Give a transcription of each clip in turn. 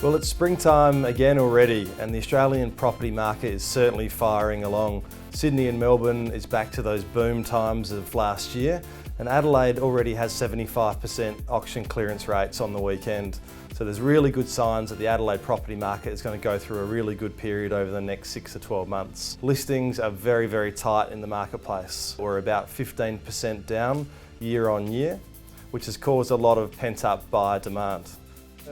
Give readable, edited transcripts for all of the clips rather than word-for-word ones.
Well, it's springtime again already, and the Australian property market is certainly firing along. Sydney and Melbourne is back to those boom times of last year, and Adelaide already has 75% auction clearance rates on the weekend. So there's really good signs that the Adelaide property market is going to go through a really good period over the next 6 to 12 months. Listings are very, very tight in the marketplace. We're about 15% down year on year, which has caused a lot of pent-up buyer demand.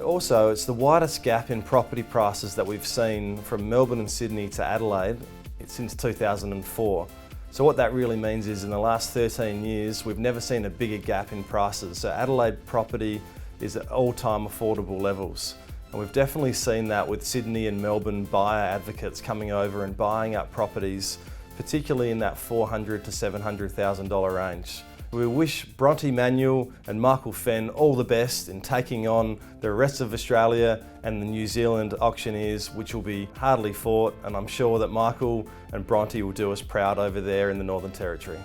Also, it's the widest gap in property prices that we've seen from Melbourne and Sydney to Adelaide since 2004. So what that really means is in the last 13 years, we've never seen a bigger gap in prices. So Adelaide property is at all-time affordable levels. And we've definitely seen that with Sydney and Melbourne buyer advocates coming over and buying up properties, particularly in that $400,000 to $700,000 range. We wish Bronte Manuel and Michael Fenn all the best in taking on the rest of Australia and the New Zealand auctioneers, which will be hardly fought, and I'm sure that Michael and Bronte will do us proud over there in the Northern Territory.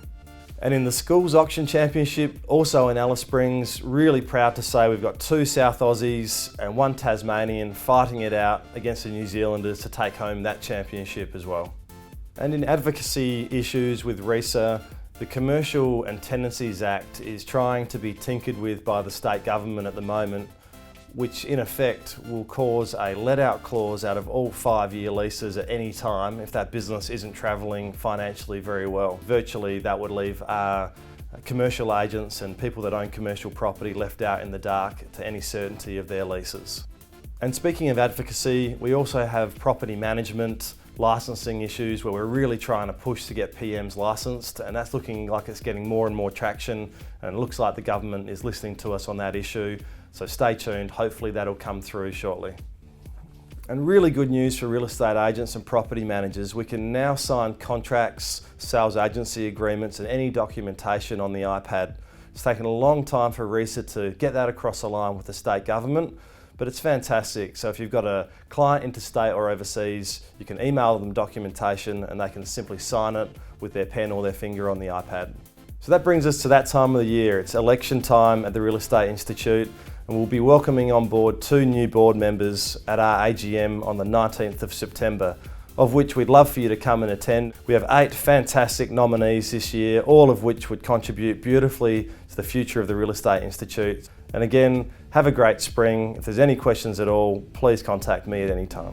And in the Schools Auction Championship, also in Alice Springs, really proud to say we've got 2 South Aussies and 1 Tasmanian fighting it out against the New Zealanders to take home that championship as well. And in advocacy issues with REISA, the Commercial and Tenancies Act is trying to be tinkered with by the state government at the moment, which in effect will cause a let-out clause out of all 5-year leases at any time if that business isn't travelling financially very well. Virtually, that would leave commercial agents and people that own commercial property left out in the dark to any certainty of their leases. And speaking of advocacy, we also have property management licensing issues where we're really trying to push to get PMs licensed, and that's looking like it's getting more and more traction, and it looks like the government is listening to us on that issue. So stay tuned, hopefully that'll come through shortly. And really good news for real estate agents and property managers, we can now sign contracts, sales agency agreements and any documentation on the iPad. It's taken a long time for REISA to get that across the line with the state government, but it's fantastic. So if you've got a client interstate or overseas, you can email them documentation and they can simply sign it with their pen or their finger on the iPad. So that brings us to that time of the year. It's election time at the Real Estate Institute, and we'll be welcoming on board 2 new board members at our AGM on the 19th of September, of which we'd love for you to come and attend. We have 8 fantastic nominees this year, all of which would contribute beautifully to the future of the Real Estate Institute. And again, have a great spring. If there's any questions at all, please contact me at any time.